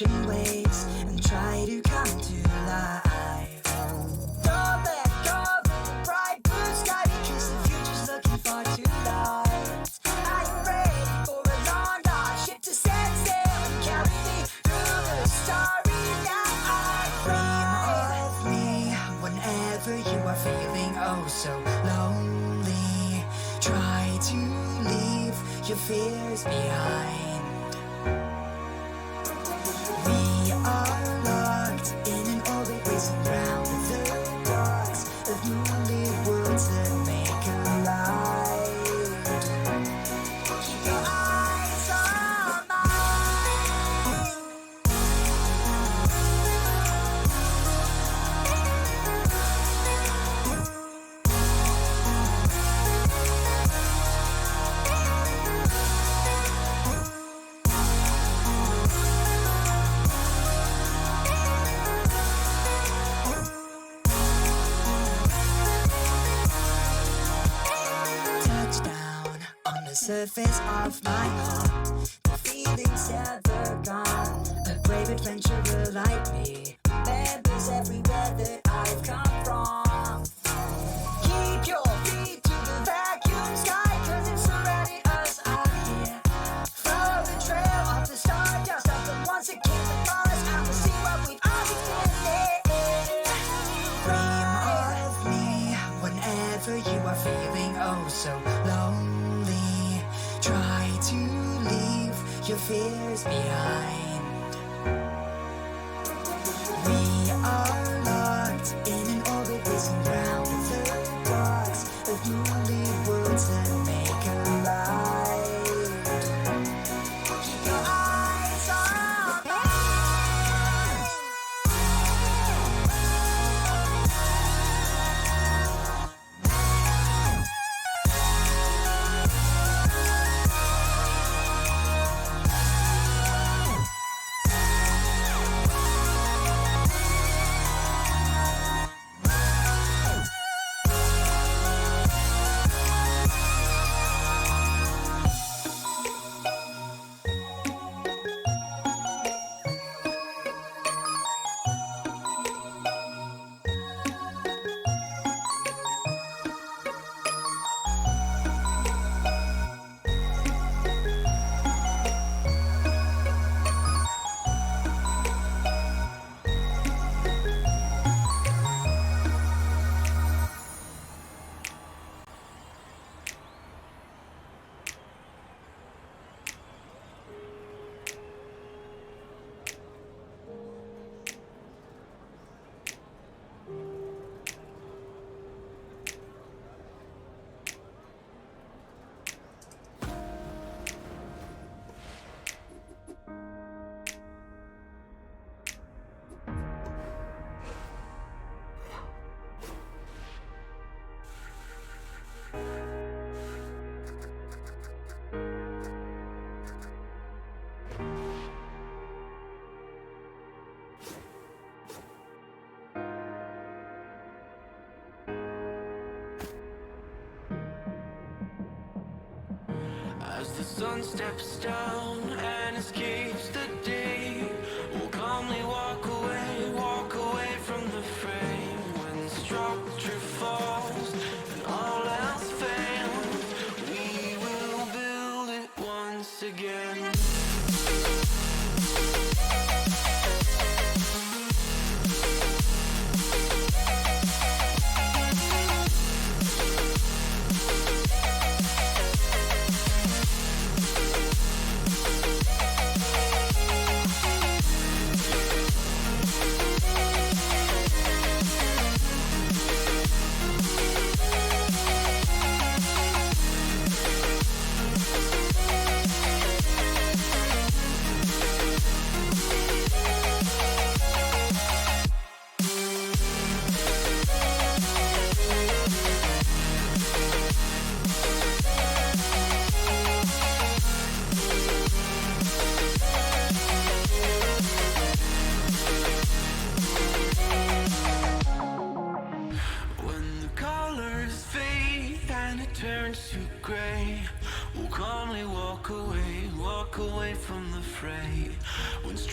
ocean waves and try to come to life. Don't let go of the bright blue sky, because the future's looking far too light. Are you ready for a long dive ship to set sail and carry me through the starry night? Dream of me whenever you are feeling oh so lonely. Try to leave your fears behind. We are locked in an orbit racing round the docks of moonlit worlds that make a light. Keep your eyes on mine. Touchdown on the surface of my heart. The feeling's never gone. A brave adventurer like me remembers everywhere that I've come from. Keep your feet to the vacuum sky, cause it's surrounding us out here. Follow the trail of the stardust of the ones that came before us, and we'll see what we understand. Dream of me whenever you are feeling oh so lonely. Try to leave your fears behind. We are locked in an orbit racing round the docks of moonlit worlds that make a light. Keep your eyes on mine. As the sun steps down and escapes the day, we'll calmly walk away from the fray. When structure falls and all else fails, we will build it once again.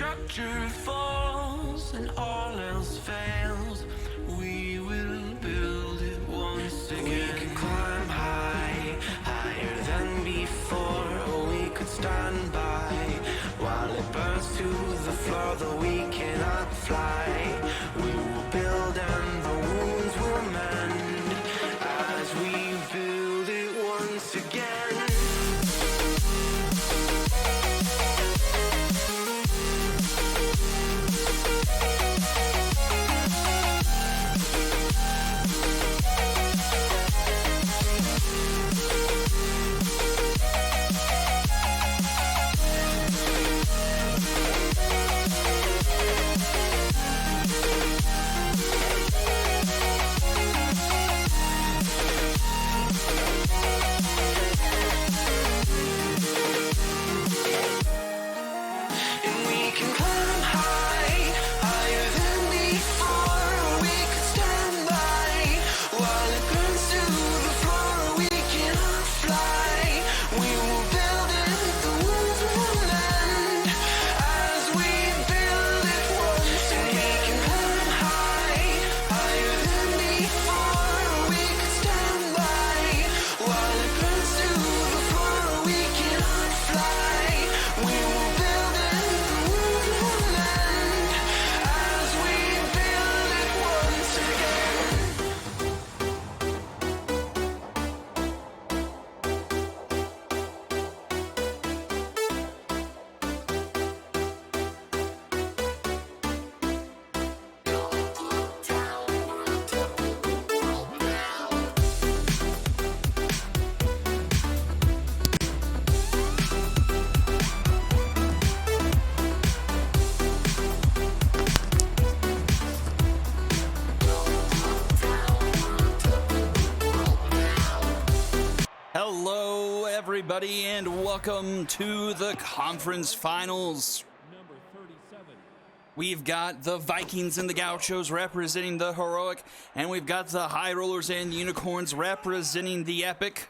structure falls and all else fails, we will build it once again. We can climb high, higher than before, or we could stand by while it burns to the floor, though we cannot fly. We will build and the wounds will mend as we build it once again. Hello, everybody, and welcome to the conference finals. We've got the Vikings and the Gauchos representing the Heroic, and we've got the High Rollers and Unicorns representing the Epic.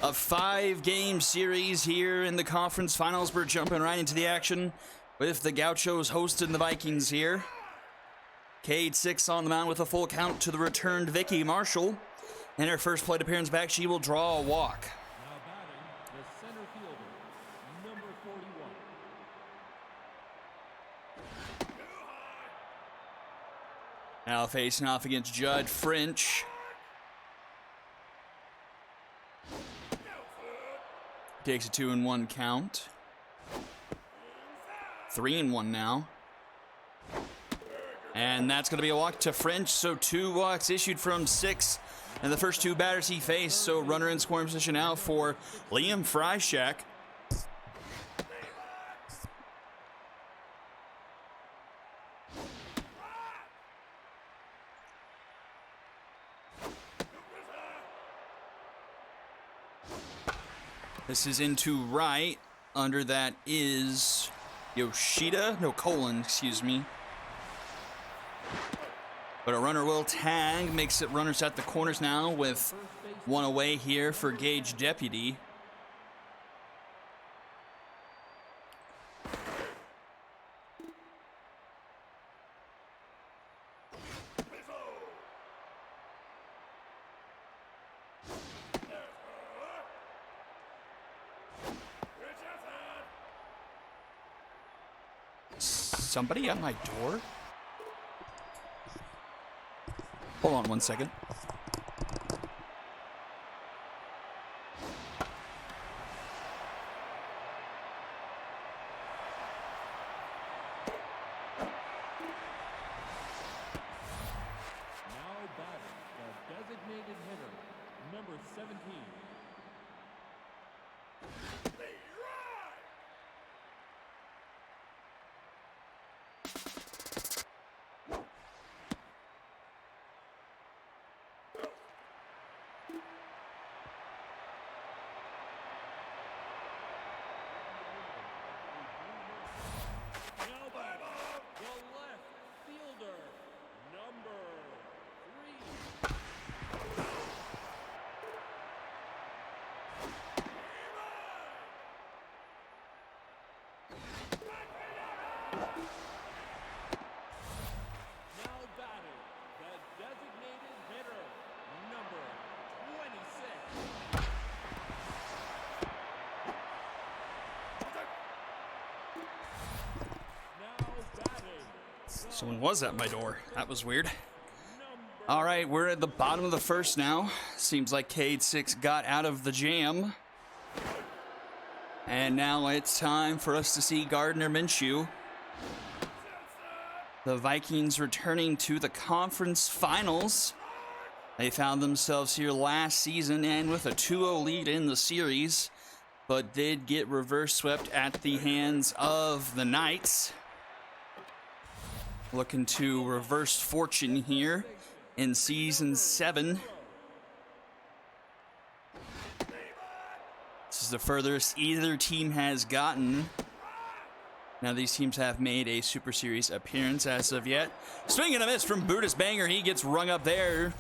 A 5-game series here in the conference finals. We're jumping right into the action with the Gauchos hosting the Vikings here. Cade 6 on the mound with a full count to the returned Vicky Marshall. In her first plate appearance back, she will draw a walk. Now batting, the center fielder, number 41. Now facing off against Judd French. Takes a 2-1 count. 3-1 now. And that's going to be a walk to French, so 2 walks issued from 6. And the first 2 batters he faced, so runner in scoring position now for Liam Freishak. This is into right. Under that is Colin, excuse me. But a runner will tag, makes it runners at the corners now with 1 away here for Gage Deputy. Somebody at my door? Hold on 1 second. Now batting, the designated hitter, number 17. Someone was at my door. That was weird. All right, we're at the bottom of the first now. Seems like Cade 6 got out of the jam. And now it's time for us to see Gardner Minshew. The Vikings returning to the conference finals. They found themselves here last season and with a 2-0 lead in the series, but did get reverse swept at the hands of the Knights. Looking to reverse fortune here in season 7. This is the furthest either team has gotten. Now these teams have made a Super Series appearance as of yet. Swing and a miss from Brutus Banger. He gets rung up there.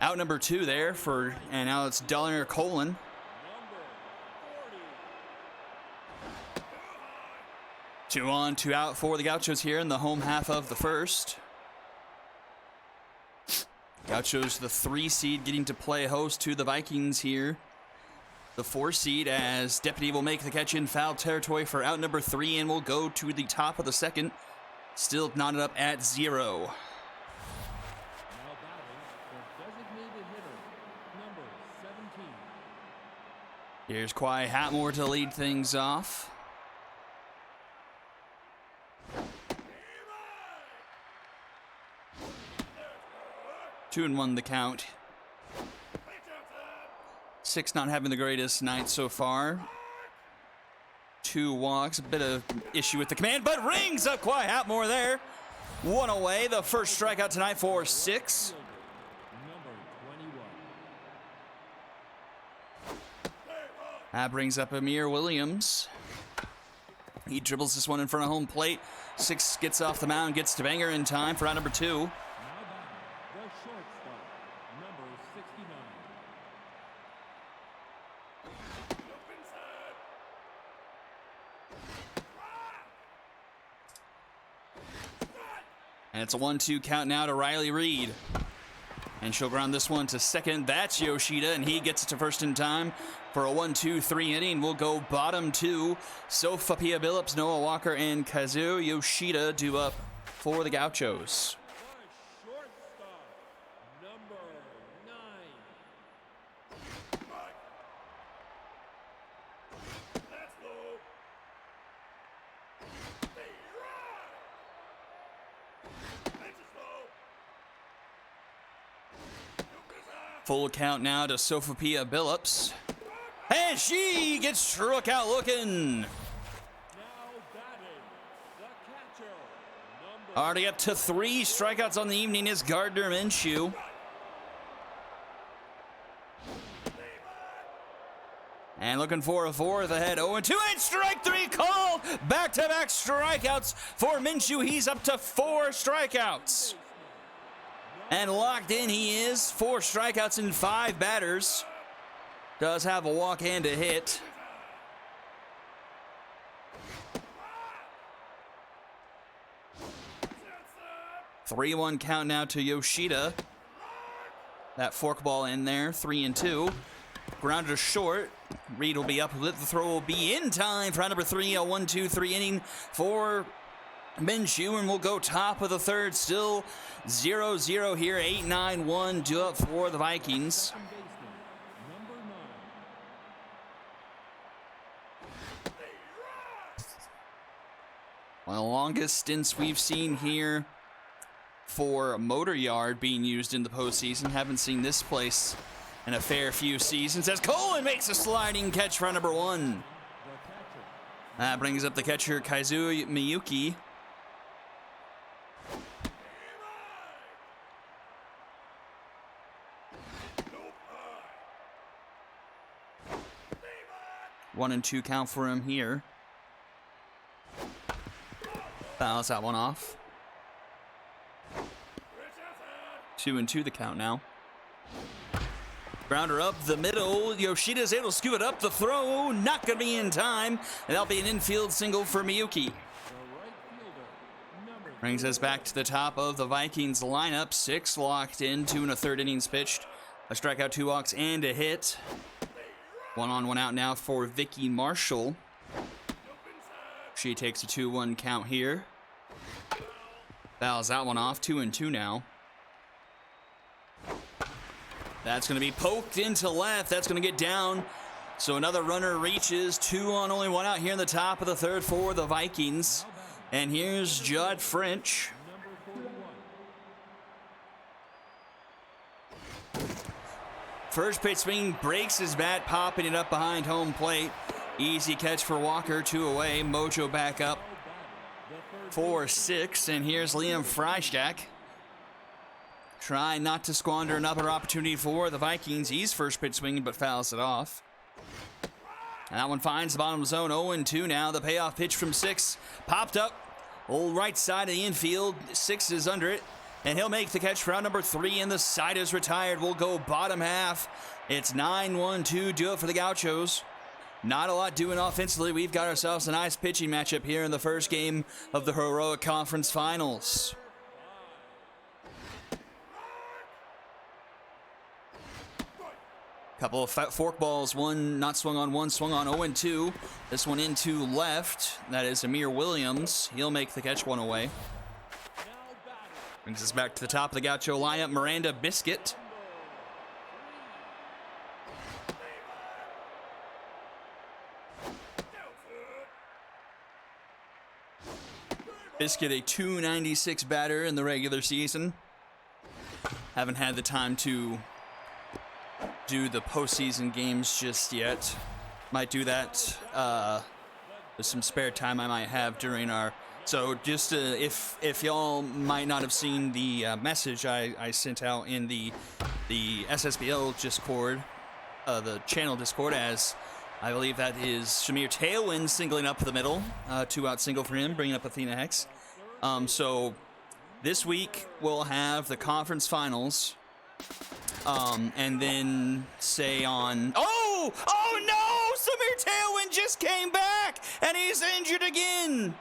Out number 2 there for, and now it's Dollar Colon. 2 on, 2 out for the Gauchos here in the home half of the first. Gauchos, the 3 seed, getting to play host to the Vikings here. The 4 seed, as Deputy will make the catch in foul territory for out number 3 and will go to the top of the second. Still knotted up at 0. Now batting for designated hitter, number 17. Here's Quai Hatmore to lead things off. Two and 1 the count. 6 not having the greatest night so far. 2 walks, a bit of issue with the command, but rings up Quai Hatmore there. 1 away, the first strikeout tonight for 6. Number 21. That brings up Amir Williams. He dribbles this one in front of home plate. 6 gets off the mound, gets to Banger in time for out number 2. Now batting, the shortstop, number 69. And it's a 1-2 count now to Riley Reed. And she'll ground this one to second. That's Yoshida, and he gets it to first in time for a 1-2-3 inning. We'll go bottom 2. Sofa Pia Billups, Noah Walker, and Kazuo Yoshida due up for the Gauchos. The shortstop, number 9. Full count now to Sophia Billups. And she gets struck out looking. Now batting, the catcher, number Already up to 3 strikeouts on the evening is Gardner Minshew. And looking for a 4th ahead. 0-2 and strike 3 called. Back-to-back strikeouts for Minshew. He's up to 4 strikeouts. And locked in he is. 4 strikeouts and 5 batters. Does have a walk and a hit. Three-one count now to Yoshida. That forkball in there. 3-2. Grounded to short. Reed will be up with it. The throw will be in time for round number 3. A 1-2-3 inning for Minshew, and we'll go top of the third. Still 0-0 here. 8-9-1 due up for the Vikings. second baseman, number 9. One of the longest stints we've seen here for Motor Yard being used in the postseason. Haven't seen this place in a fair few seasons as Colin makes a sliding catch for number 1. The catcher, That brings up the catcher, Kazuo Miyuki. One and 2 count for him here. Fouls that one off. 2-2 the count now. Grounder up the middle. Yoshida's able to scoop it up. The throw not going to be in time. And that'll be an infield single for Miyuki. the right fielder, number Brings us back to the top of the Vikings lineup. 6 locked in, 2 1/3 innings pitched. A strikeout, 2 walks, and a hit. 1 on, 1 out now for Vicky Marshall. She takes a 2-1 count here. Fouls that one off. 2-2 now. That's going to be poked into left. That's going to get down. So another runner reaches. 2 on, only 1 out here in the top of the third for the Vikings. And here's Judd French. First pitch swing, breaks his bat, popping it up behind home plate. Easy catch for Walker, 2 away. Mojo back up 4-6. And here's Liam Freistach. Trying not to squander another opportunity for the Vikings. He's first pitch swinging, but fouls it off. And that one finds the bottom of the zone. 0-2 now. The payoff pitch from 6. Popped up. Old right side of the infield. 6 is under it. And he'll make the catch for round number 3, and the side is retired. We'll go bottom half. It's 9-1-2. Do it for the Gauchos. Not a lot doing offensively. We've got ourselves a nice pitching matchup here in the first game of the Heroic Conference Finals. Couple of fork balls, one not swung on, one swung on. 0-2. This one into left. That is Amir Williams. He'll make the catch, 1 away. Brings us back to the top of the Gaucho lineup. Miranda Biscuit. Biscuit, a .296 batter in the regular season. Haven't had the time to do the postseason games just yet. Might do that with some spare time I might have during our... So just if y'all might not have seen the message I sent out in the SSBL Discord, the channel Discord, as I believe that is Shamir Tailwind singling up the middle, 2-out single for him, bringing up Athena Hex. So this week we'll have the conference finals, and then say on... Oh no! Samir Tailwind just came back, and he's injured again.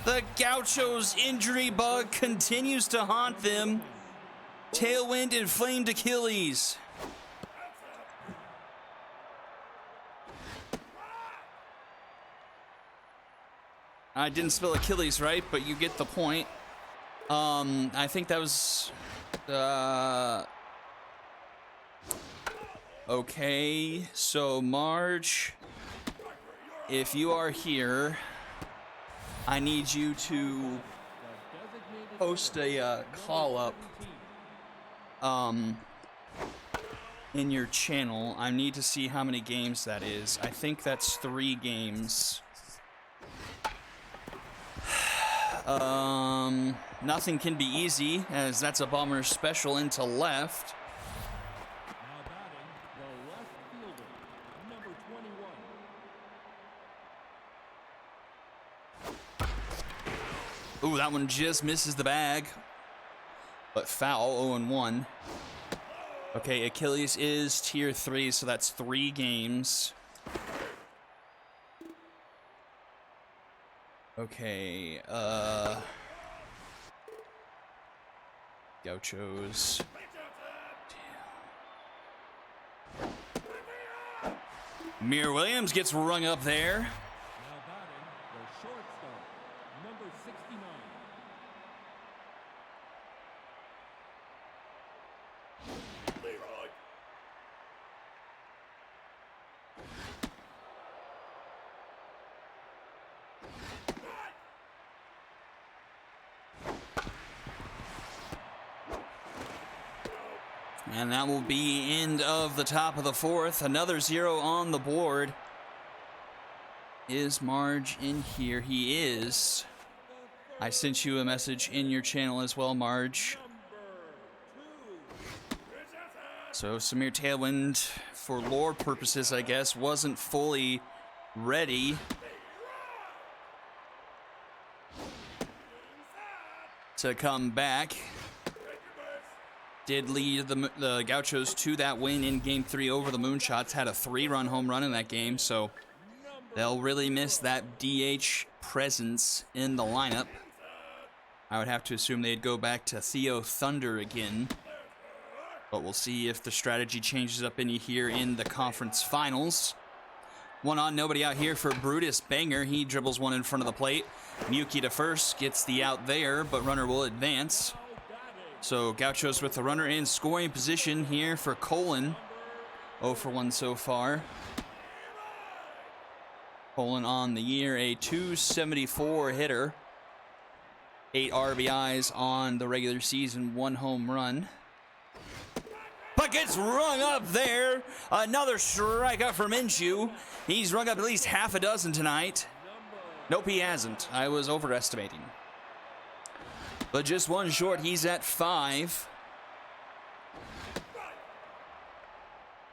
The Gauchos' injury bug continues to haunt them. Tailwind inflamed Achilles. I didn't spell Achilles right, but you get the point. I think that was... Okay, so Marge, if you are here... I need you to post a call-up in your channel. I need to see how many games that is. I think that's 3 games. Nothing can be easy, as that's a bomber special into left. Now batting, the left fielder, number 21. Ooh, that one just misses the bag. But foul, 0-1. Okay, Achilles is tier 3, so that's 3 games. Okay, Gauchos. Amir Williams gets rung up there. Now batting, the shortstop, number 69. And that will be end of the top of the 4th. Another 0 on the board. Is Marge in here? He is. I sent you a message in your channel as well, Marge. So Samir Tailwind, for lore purposes, I guess, wasn't fully ready. To come back. Did lead the Gauchos to that win in Game 3 over the Moonshots. Had a 3-run home run in that game, so they'll really miss that DH presence in the lineup. I would have to assume they'd go back to Theo Thunder again. But we'll see if the strategy changes up any here in the conference finals. One on, nobody out here for Brutus Banger. He dribbles one in front of the plate. Miyuki to first, gets the out there, but runner will advance. So Gauchos with the runner in scoring position here for Colin. 0 for 1 so far. Colin on the year, a .274 hitter. 8 RBIs on the regular season, 1 home run. But gets rung up there. Another strikeout for Minshew. He's rung up at least half a dozen tonight. Nope, he hasn't. I was overestimating. But just one short, he's at 5.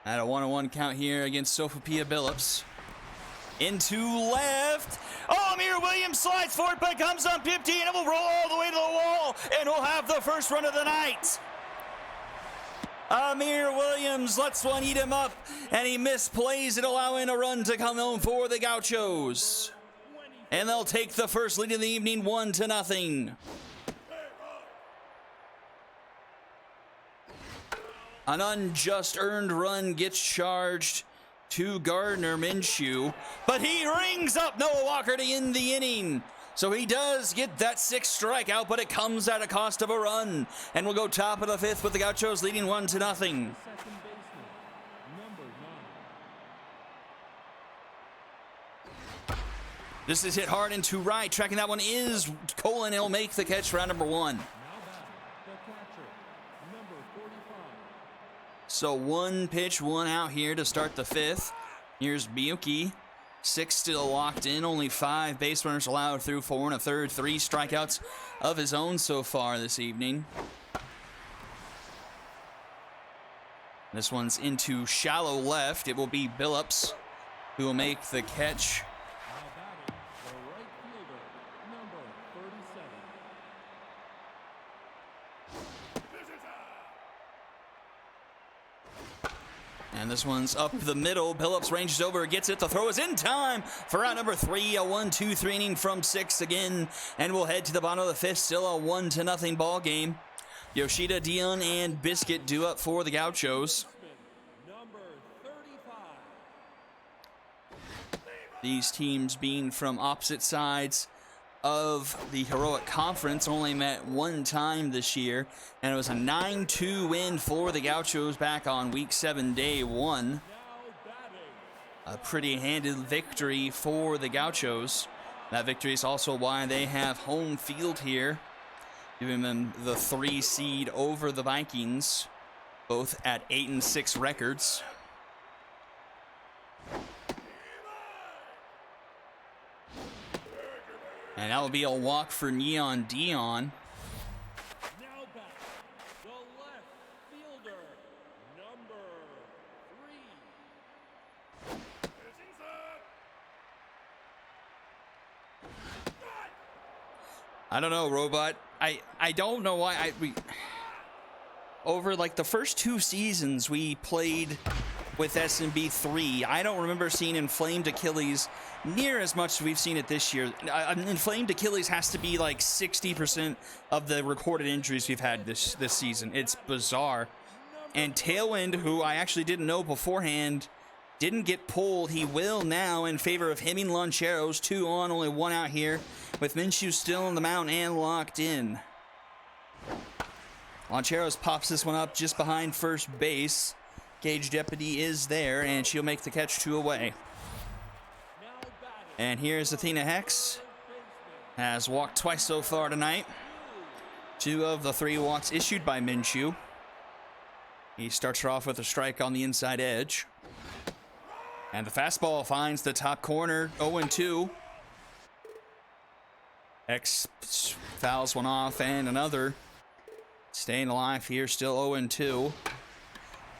At a 1-1 count here against Sophia Billups. Into left. Oh, Amir Williams slides forward, but comes on 15, and it will roll all the way to the wall, and we'll have the first run of the night. Amir Williams lets one eat him up, and he misplays it, allowing a run to come home for the Gauchos. And they'll take the first lead of the evening, 1-0. An unjust earned run gets charged to Gardner Minshew, but he rings up Noah Walker to end the inning. So he does get that 6th strikeout, but it comes at a cost of a run. And we'll go top of the 5th with the Gauchos leading 1-0. Second baseman, number 9. This is hit hard into right. Tracking that one is Colin. He'll make the catch for round number 1. Now batting, the catcher, number 45. So 1 pitch, 1 out here to start the 5th. Here's Miyuki. 6 still locked in. Only 5 base runners allowed through 4 1/3. 3 strikeouts of his own so far this evening. This one's into shallow left. It will be Billups who will make the catch. Now batting, the right fielder, number 37. And this one's up the middle. Billups ranges over, gets it. The throw is in time for round number 3. A 1-2-3 inning from 6 again. And we'll head to the bottom of the 5th. Still a 1-0 ball game. Yoshida, Dion, and Biscuit due up for the Gauchos. Number 35. These teams being from opposite sides of the Heroic Conference only met 1 time this year, and it was a 9-2 win for the Gauchos back on week 7, day 1. Now batting, A pretty handed victory for the Gauchos. That victory is also why they have home field here, giving them the 3 seed over the Vikings, both at 8-6 records. And that will be a walk for Neon Dion. now batting, the left fielder, number 3. I don't know, Robot. I don't know why over like the first 2 seasons we played with SMB 3. I don't remember seeing Inflamed Achilles near as much as we've seen it this year. Inflamed Achilles has to be like 60% of the recorded injuries we've had this season. It's bizarre. And Tailwind, who I actually didn't know beforehand, didn't get pulled. He will now in favor of Hemming Loncheros. 2 on, only 1 out here, with Minshew still on the mound and locked in. Loncheros pops this one up just behind first base. Gage Deputy is there, and she'll make the catch 2 away. Now batting, And here's Athena Hex. Has walked twice so far tonight. 2 of the 3 walks issued by Minshew. He starts her off with a strike on the inside edge. And the fastball finds the top corner, 0-2. X fouls one off, and another. Staying alive here, still 0-2.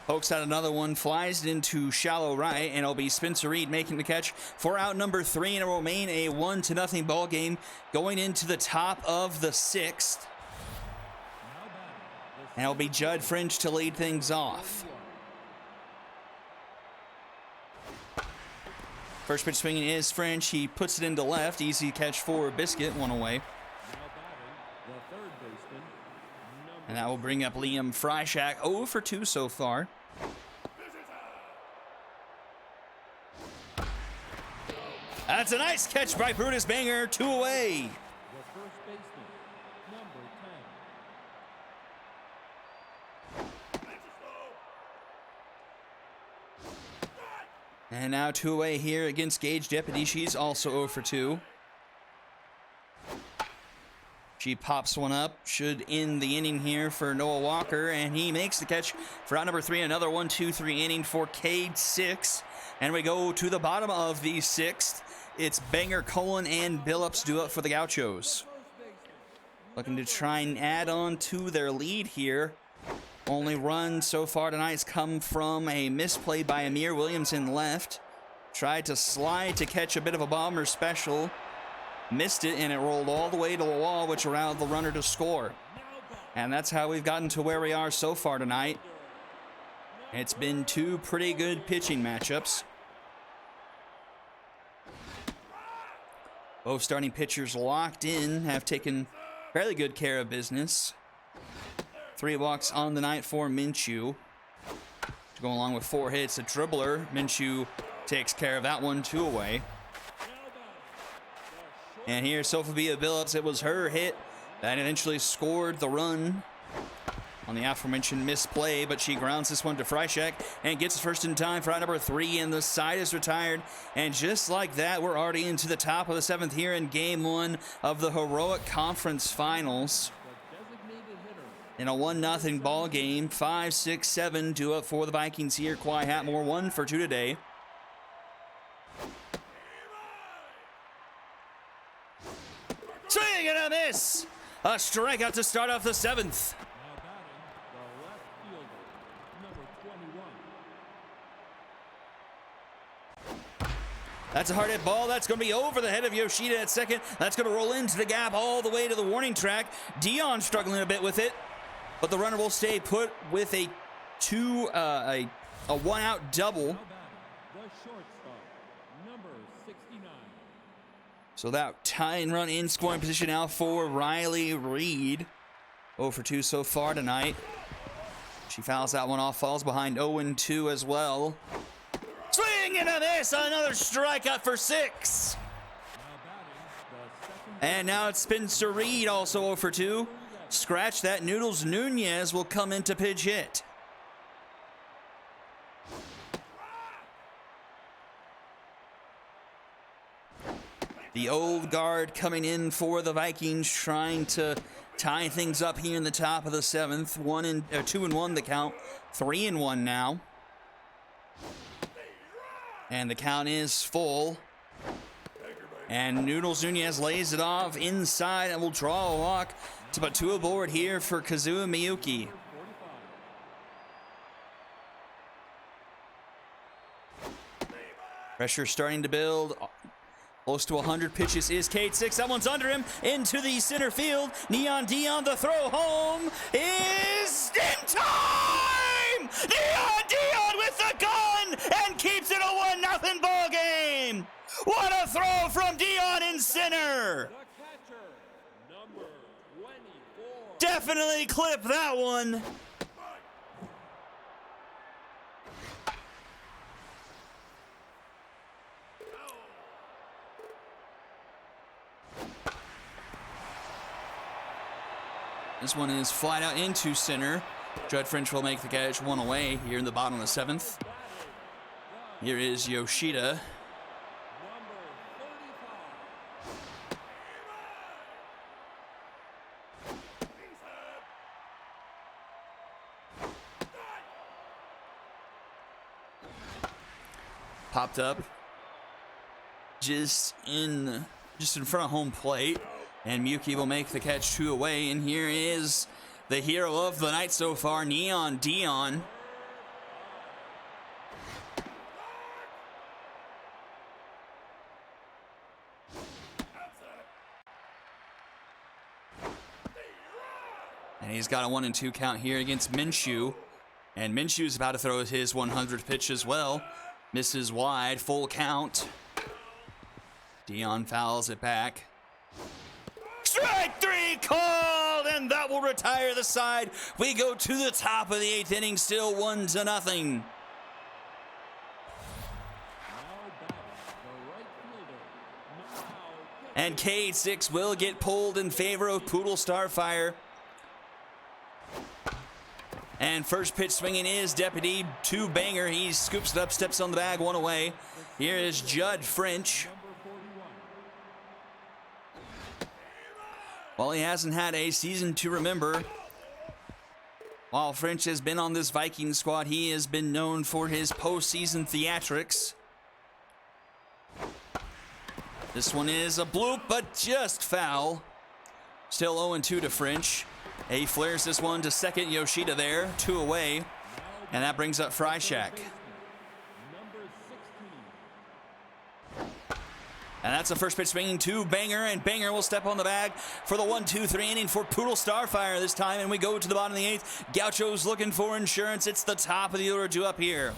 Pokes out another one, flies it into shallow right, and it'll be Spencer Reed making the catch for out number 3, and it will remain a 1-0 ball game going into the top of the 6th. And it'll be Judd French to lead things off. First pitch swinging is French. He puts it into left. Easy catch for Biscuit, 1 away. now batting, the third baseman, number And that will bring up Liam Freishak, 0 for 2 so far. That's a nice catch by Brutus Banger, 2 away. The first baseman, number 10. And now 2 away here against Gage Deputy. She's also 0 for 2. She pops one up, should end the inning here for Noah Walker, and he makes the catch for out number 3. Another 1-2-3 inning for Cade 6. And we go to the bottom of the 6th. It's Banger, Cullen, and Billups do up for the Gauchos. Looking to try and add on to their lead here. Only run so far tonight's come from a misplay by Amir Williams in left. Tried to slide to catch a bit of a bomber special. Missed it, and it rolled all the way to the wall, which allowed the runner to score. And that's how we've gotten to where we are so far tonight. It's been 2 pretty good pitching matchups. Both starting pitchers locked in, have taken fairly good care of business. 3 walks on the night for Minshew. To go along with 4 hits, a dribbler. Minshew takes care of that one, 2 away. And here's Sophia Billups. It was her hit that eventually scored the run on the aforementioned misplay, but she grounds this one to Freishek and gets first in time for out number 3, and the side is retired. And just like that, we're already into the top of the 7th here in Game 1 of the Heroic Conference Finals. In a 1-0 ball game, 5, 6, 7 do up for the Vikings here. Kawhi Hatmore 1 for 2 today. Swing and a miss! A strikeout to start off the 7th. Now batting, the left fielder, number 21. That's a hard hit ball. That's going to be over the head of Yoshida at second. That's going to roll into the gap all the way to the warning track. Dion struggling a bit with it, but the runner will stay put with a 1-out double. Now batting, the shortstop, number 69. So that tying run in scoring position now for Riley Reed. 0 for 2 so far tonight. She fouls that one off, falls behind 0-2 as well. Swing and a miss, another strikeout for 6. Now batting, the second. And now it's Spencer Reed, also 0 for 2. Scratch that. Noodles Nunez will come into pitch hit. The old guard coming in for the Vikings, trying to tie things up here in the top of the 7th. 2-1 the count, 3-1 now. And the count is full. And Noodles Nunez lays it off inside and will draw a walk to put 2 aboard here for Kazuya Miyuki. Pressure starting to build. Close to 100 pitches is Cade 6. That one's under him into the center field. Neon Dion, the throw home is in time! Neon Dion with the gun and keeps it a 1-0 ball game. What a throw from Dion in center. The catcher, number 24. Definitely clip that one. This one is flat out into center. Judd French will make the catch, 1 away here in the bottom of the 7th. Here is Yoshida. Number 35. Popped up just in front of home plate. And Miyuki will make the catch, 2 away. And here is the hero of the night so far, Neon Dion. And he's got a 1-2 count here against Minshew. And Minshew's about to throw his 100th pitch as well. Misses wide, full count. Dion fouls it back. Strike 3 called, and that will retire the side. We go to the top of the 8th inning, still 1-0. Now batting, the right fielder, And K6 will get pulled in favor of Poodle Starfire. And first pitch swinging is Deputy to Banger. He scoops it up, steps on the bag, one away. Here is Judd French. While he hasn't had a season to remember, while French has been on this Viking squad, he has been known for his postseason theatrics. This one is a bloop, but just foul. Still 0-2 to French. He flares this one to second. Yoshida there, 2 away. And that brings up Fryshack. And that's the first pitch swinging to Banger, and Banger will step on the bag for the 1-2-3 inning for Poodle Starfire this time, and we go to the bottom of the 8th. Gaucho's looking for insurance. It's the top of the order due up here.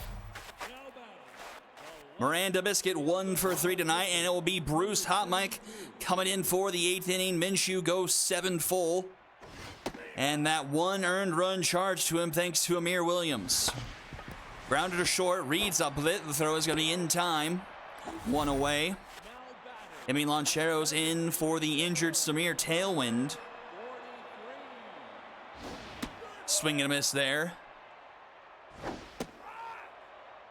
Miranda Biscuit 1 for 3 tonight, and it will be Bruce Hot Mike coming in for the 8th inning. Minshew goes 7 full. And that 1 earned run charge to him thanks to Amir Williams. Grounded to short, reads up with it. The throw is going to be in time. 1 away. Emmy Lonchero's in for the injured Samir Tailwind. Swing and a miss there.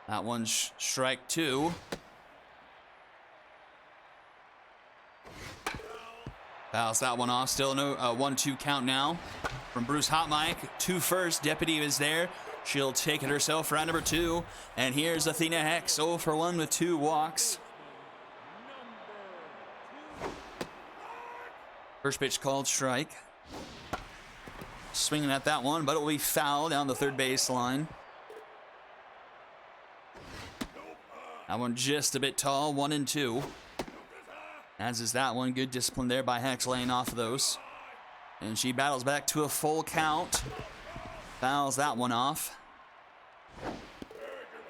That one's strike 2. Fouls that one off. Still no 1-2 count now from Bruce Hot Mike. 2 first. Deputy is there. She'll take it herself for round number 2. And here's Athena Hex 0 for 1 with 2 walks. First pitch called strike. Swinging at that one, but it will be foul down the third baseline. That one just a bit tall, 1-2. As is that one. Good discipline there by Hex, laying off of those. And she battles back to a full count. Fouls that one off.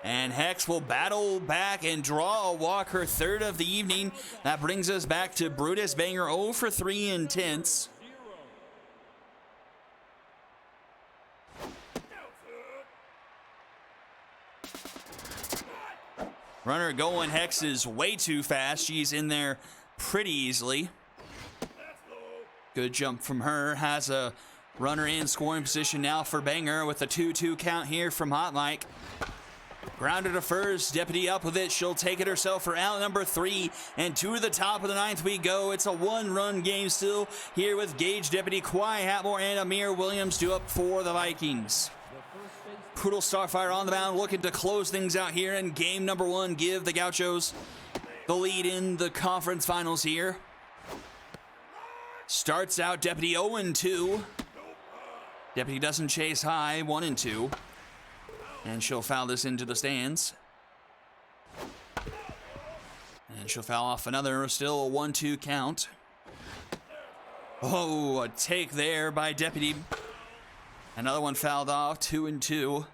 And Hex will battle back and draw a walk, her 3rd of the evening. That brings us back to Brutus Banger 0 for 3 intense. Runner going. Hex is way too fast. She's in there pretty easily. Good jump from her. Has a runner in scoring position now for Banger with a 2-2 count here from Hot Mike. Grounded to first. Deputy up with it. She'll take it herself for out number 3. And to the top of the 9th we go. It's a 1-run game still here with Gage, Deputy, Kwai Hatmore, and Amir Williams due up for the Vikings. Poodle Starfire on the mound looking to close things out here in game number 1. Give the Gauchos the lead in the conference finals here. Starts out Deputy 0-2. Deputy doesn't chase high, 1-2. And she'll foul this into the stands. And she'll foul off another, still a 1-2 count. Oh, a take there by Deputy. Another one fouled off, 2-2.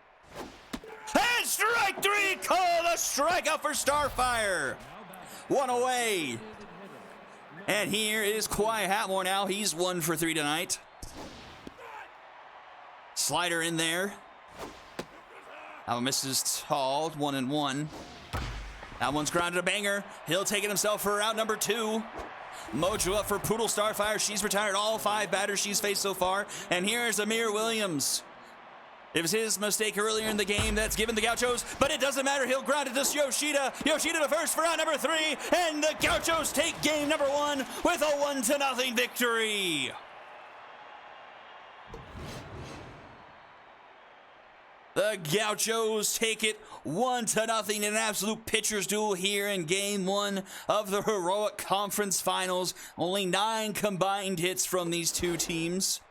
And strike 3, call a strikeout for Starfire. 1 away. And here is Kwai Hatmore now. He's 1 for 3 tonight. Slider in there. That one misses tall, 1-1. That one's grounded to Banger. He'll take it himself for out number 2. Mojo up for Poodle Starfire. She's retired all 5 batters she's faced so far. And here's Amir Williams. It was his mistake earlier in the game that's given the Gauchos, but it doesn't matter. He'll ground it to Yoshida. Yoshida to first for out number 3. And the Gauchos take game number 1 with a 1-0 victory. The Gauchos take it 1-0 in an absolute pitcher's duel here in game 1 of the Heroic Conference Finals. Only 9 combined hits from these 2 teams.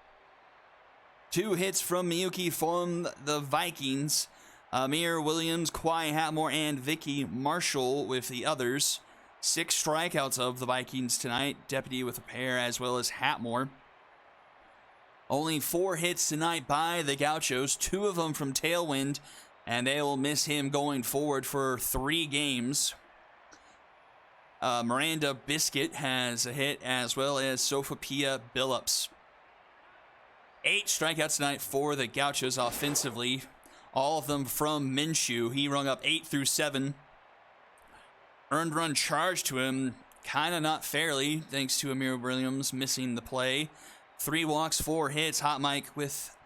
2 hits from Miyuki from the Vikings. Amir Williams, Kwai Hatmore, and Vicky Marshall with the others. 6 strikeouts of the Vikings tonight. Deputy with a pair as well as Hatmore. Only 4 hits tonight by the Gauchos, 2 of them from Tailwind, and they will miss him going forward for 3 games. Miranda Biscuit has a hit, as well as Sophia Billups. 8 strikeouts tonight for the Gauchos offensively, all of them from Minshew. He rung up 8 through 7. Earned run charge to him kind of not fairly, thanks to Amir Williams missing the play. 3 walks, 4 hits. Hot Mike with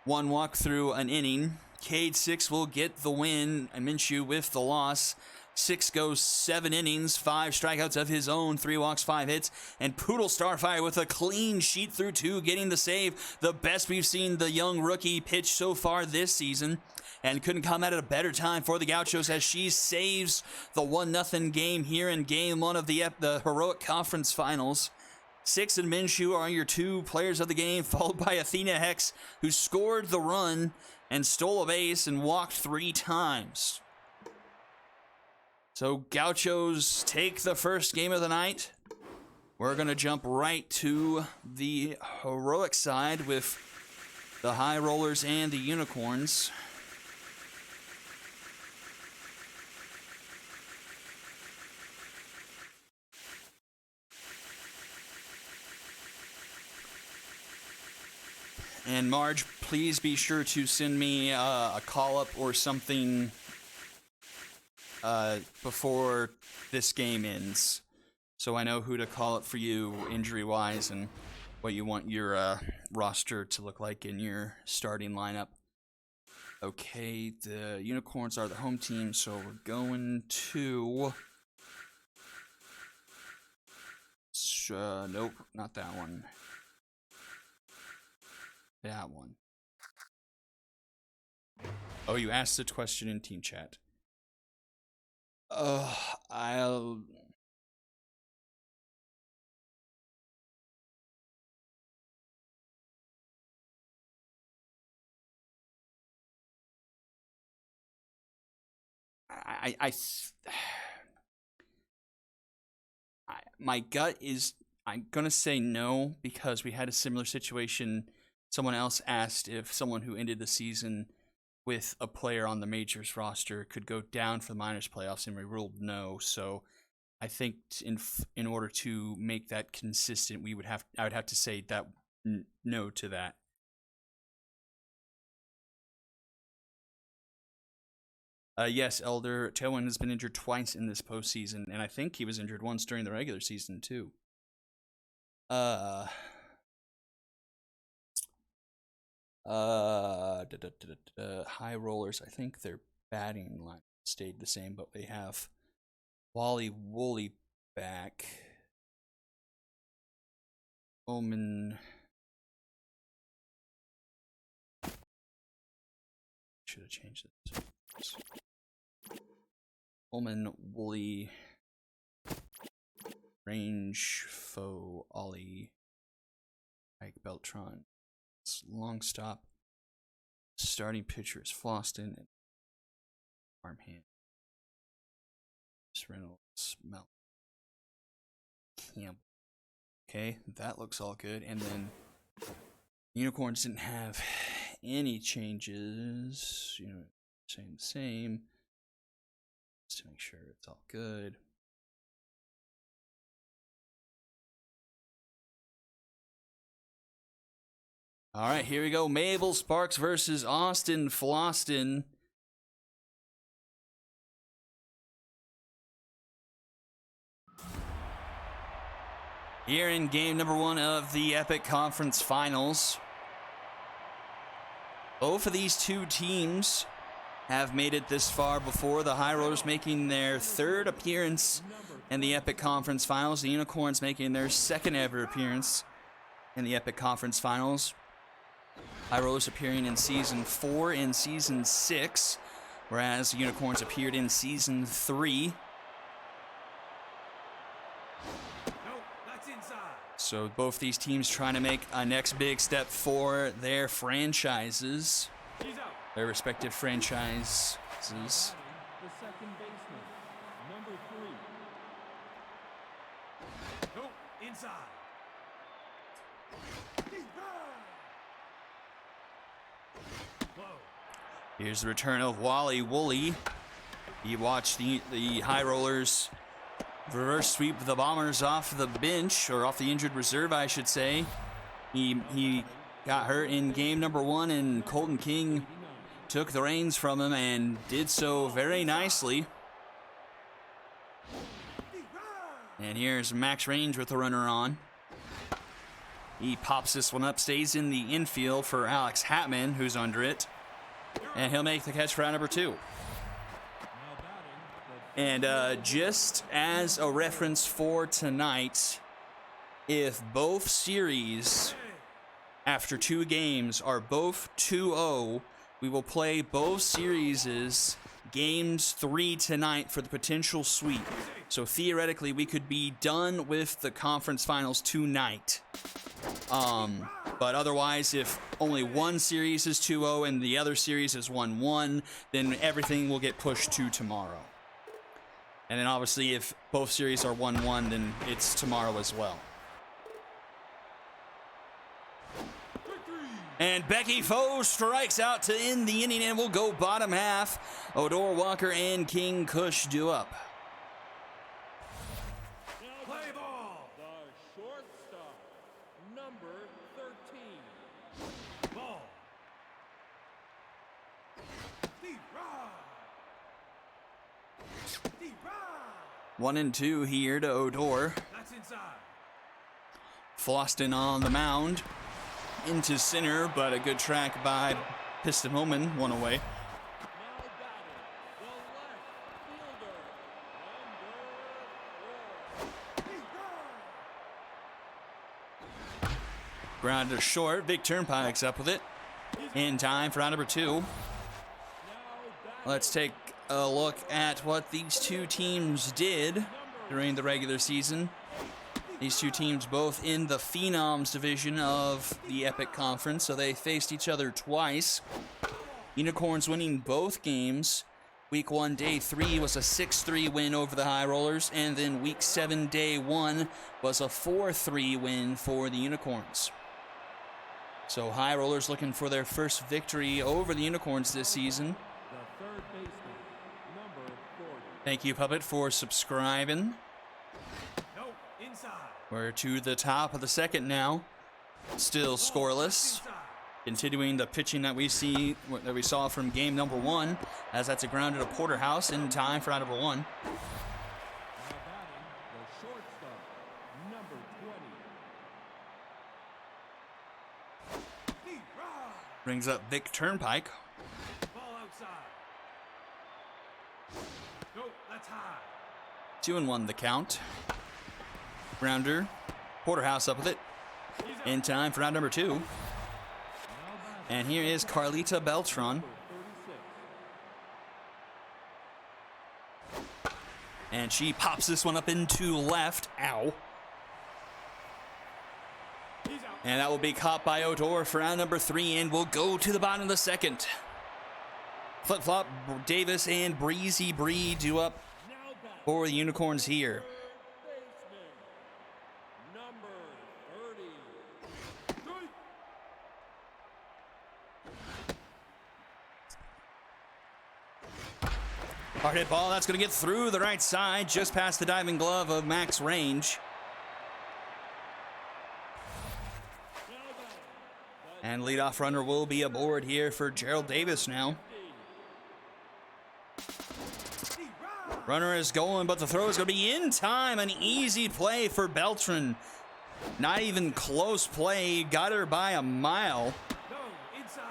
1 walk through an inning. Cade 6 will get the win, and Minshew with the loss. 6 goes 7 innings, 5 strikeouts of his own, 3 walks, 5 hits, and Poodle Starfire with a clean sheet through 2, getting the save. The best we've seen the young rookie pitch so far this season, and couldn't come at a better time for the Gauchos as she saves the 1-0 game here in Game 1 of the Heroic Conference Finals. 6 and Minshew are your 2 players of the game, followed by Athena Hex, who scored the run and stole a base and walked 3 times. So Gauchos take the first game of the night. We're going to jump right to the Heroic side with the High Rollers and the Unicorns. And Marge, please be sure to send me a call-up or something before this game ends, so I know who to call up for you injury-wise and what you want your roster to look like in your starting lineup. Okay, the Unicorns are the home team, so we're going to... nope, not that one. That one. Oh, you asked a question in team chat. I'll... my gut is I'm gonna say no, because we had a similar situation. Someone else asked if someone who ended the season with a player on the majors roster could go down for the minors playoffs, and we ruled no. So I think in order to make that consistent, I would have to say that no to that. Yes, Elder Tailwind has been injured twice in this postseason, and I think he was injured once during the regular season too. High Rollers, I think their batting line stayed the same, but they have Wally Woolley back. Omen. Should have changed this. Omen, Woolley, Range, Foe, Ollie, Ike Beltron. It's long stop. Starting pitcher is Floston and Farmhand. Reynolds, Mel, Campbell. Okay, that looks all good. And then Unicorns didn't have any changes. You know, same. Just to make sure it's all good. All right, here we go. Mabel Sparks versus Austin Floston. Here in game number 1 of the Epic Conference Finals. Both of these 2 teams have made it this far before. The High Rollers making their 3rd appearance in the Epic Conference Finals. The Unicorns making their 2nd ever appearance in the Epic Conference Finals. High Rollers appearing in Season 4 and Season 6, whereas the Unicorns appeared in Season 3. So both these teams trying to make a next big step for their franchises, their respective franchises. The second baseman, number 3. No, inside. Here's the return of Wally Woolley. You watch the High Rollers reverse sweep the Bombers off the bench, or off the injured reserve, I should say. He got hurt in game number 1, and Colton King took the reins from him and did so very nicely. And here's Max Range with the runner on. He pops this one up, stays in the infield for Alex Hatman, who's under it. And he'll make the catch for out number 2. And just as a reference for tonight, if both series after 2 games are both 2-0, we will play both series' games 3 tonight for the potential sweep. So theoretically, we could be done with the conference finals tonight. But otherwise, if only one series is 2-0 and the other series is 1-1, then everything will get pushed to tomorrow. And then obviously, if both series are 1-1, then it's tomorrow as well. And Becky Foe strikes out to end the inning, and we'll go bottom half. Odor, Walker, and King Kush do up. Play ball. The shortstop, number 13. Ball. 1-2 here to Odor. That's inside. Floston on the mound. Into center, but a good track by Piston Holman, one away. Now batting, the left fielder, number 4. Ground to short. Vic Turnpike's up with it. In time for round number 2. Let's take a look at what these two teams did during the regular season. These two teams both in the Phenoms division of the Epic Conference, so they faced each other twice. Unicorns winning both games. Week 1, day 3 was a 6-3 win over the High Rollers, and then week 7, day 1 was a 4-3 win for the Unicorns. So High Rollers looking for their first victory over the Unicorns this season. The third baseman, number 40. Thank you, Puppet, for subscribing. No, inside. We're to the top of the second now. Still scoreless. Continuing the pitching that we saw from game number 1, as that's a ground at a Porterhouse in time for round number 1. Now batting, the shortstop, number 20. Brings up Vic Turnpike. Ball outside. No, that's high. 2-1 the count. Grounder. Porterhouse up with it. In time for round number 2. And here is Carlita Beltran. 36. And she pops this one up into left. Ow. And that will be caught by Odor for round number 3, and we'll go to the bottom of the second. Flip-flop, Davis and Breezy Bree do up Now batting, for the Unicorns here. third baseman, number 30. Hard hit ball, that's going to get through the right side, just past the diving glove of Max Range. And leadoff runner will be aboard here for Gerald Davis now. Runner is going, but the throw is going to be in time. An easy play for Beltran. Not even close play. Got her by a mile. No, inside.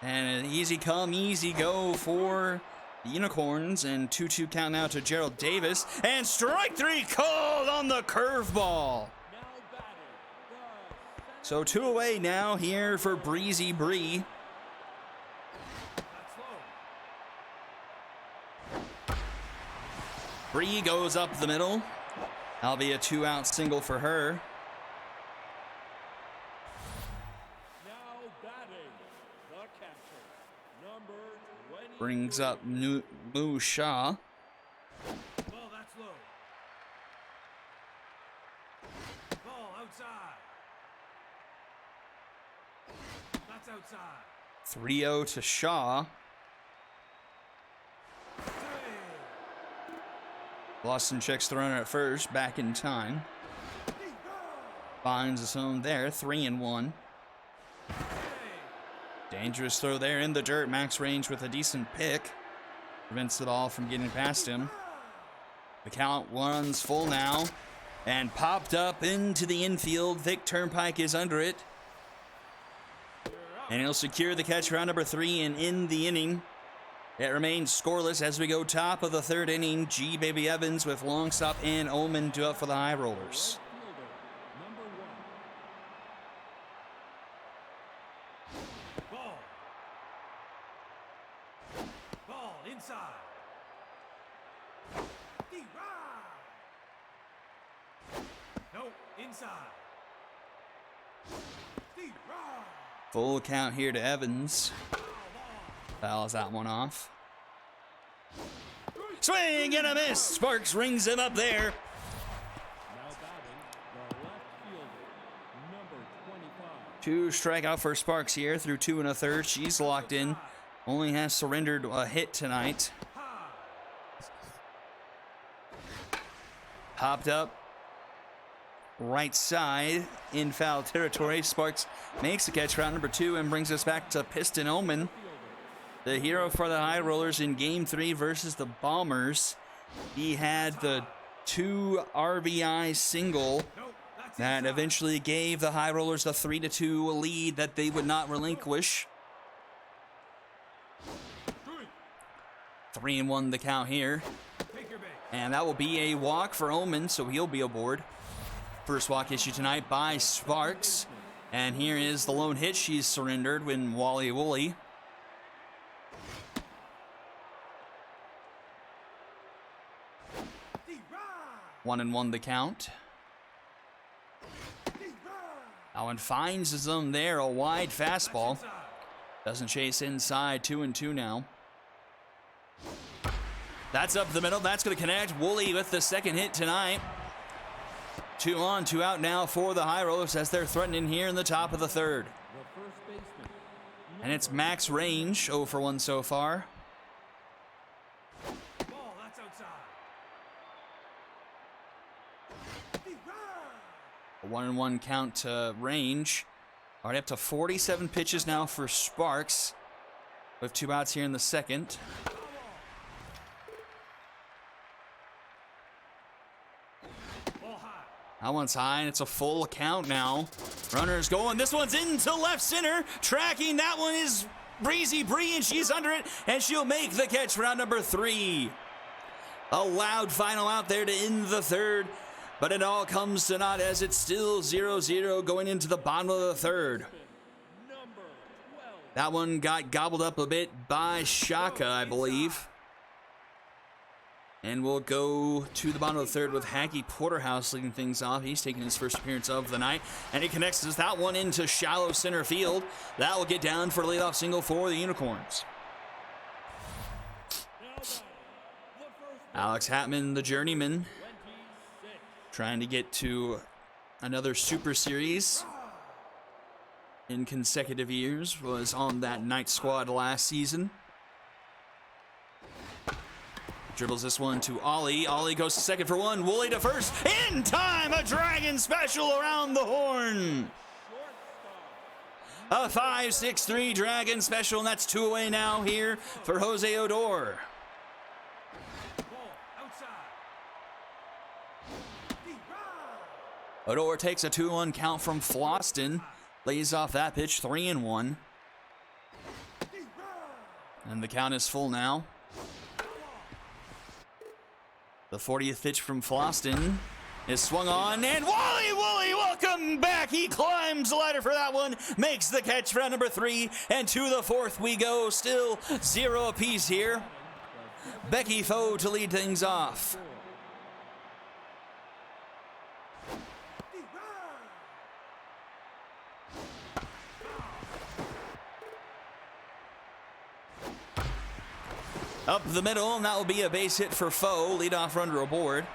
And an easy come, easy go for the Unicorns. And 2-2 count now to Gerald Davis. And strike 3 called on the curveball. Now batting, the So 2 away now here for Breezy Bree. that's low. Bree goes up the middle. That'll be a 2-out single for her. Now batting, the catcher, number 20. Brings up Moo Shaw. Ball, that's low. Ball outside. That's outside. 3-0 to Shaw. Boston checks the runner at first, back in time. Finds his own there, 3-1. Dangerous throw there in the dirt. Max Range with a decent pick. Prevents the ball from getting past him. The count runs full now. And popped up into the infield. Vic Turnpike is under it. And he'll secure the catch for out number 3 and end the inning. It remains scoreless as we go top of the 3rd inning. G. Baby Evans with long stop and Omen due up for the High Rollers. Number 1. Ball inside. No, inside. Full count here to Evans. Fouls that one off. Swing and a miss. Sparks rings him up there. Now batting, the left fielder, number 25. 2 strikeout for Sparks here through 2 1/3. She's locked in. Only has surrendered a hit tonight. Popped up. Right side in foul territory. Sparks makes the catch for out number 2 and brings us back to Piston Omen, the hero for the High Rollers in Game 3 versus the Bombers. He had the 2 RBI single that eventually gave the High Rollers a 3-2 lead that they would not relinquish. 3-1 the count here. And that will be a walk for Omen, so he'll be aboard. First walk issued tonight by Sparks. And here is the lone hit she's surrendered when Wally Woolley. One and 1 the count. That one finds his own there, a wide fastball. Doesn't chase inside, 2-2 now. That's up the middle, that's gonna connect. Woolley with the second hit tonight. 2 on, 2 out now for the High Rollers as they're threatening here in the top of the 3rd. The first baseman, And it's max range, 0 for 1 so far. ball, that's outside. A 1-1 count to range. Already up to 47 pitches now for Sparks, with 2 outs here in the 2nd. That one's high, and it's a full count now. Runner's going. This one's into left center. Tracking. That one is Breezy Bree, and she's under it, and she'll make the catch for round number 3. A loud final out there to end the 3rd, but it all comes to naught as it's still 0-0 going into the bottom of the 3rd. Number 12. That one got gobbled up a bit by Shaka, I believe. And we'll go to the bottom of the 3rd with Hacky Porterhouse leading things off. He's taking his first appearance of the night. And he connects that one into shallow center field. That will get down for a leadoff single for the Unicorns. Alex Hatman, the journeyman, 26. trying to get to another Super Series in consecutive years. Was on that night squad last season. Dribbles this one to Ollie. Ollie goes to second for 1. Woolley to first. In time, a Dragon special around the horn. A 5-6-3 Dragon special, and that's 2 away now here for Jose Odor. Ball, outside. Odor takes a 2-1 count from Floston. Lays off that pitch, 3-1. And the count is full now. The 40th pitch from Floston is swung on, and Wally Woolley, welcome back. He climbs the ladder for that one, makes the catch for round number 3, and to the 4th we go. Still 0 apiece here. Becky Foe to lead things off. Up the middle, and that will be a base hit for Foe. Leadoff runner aboard.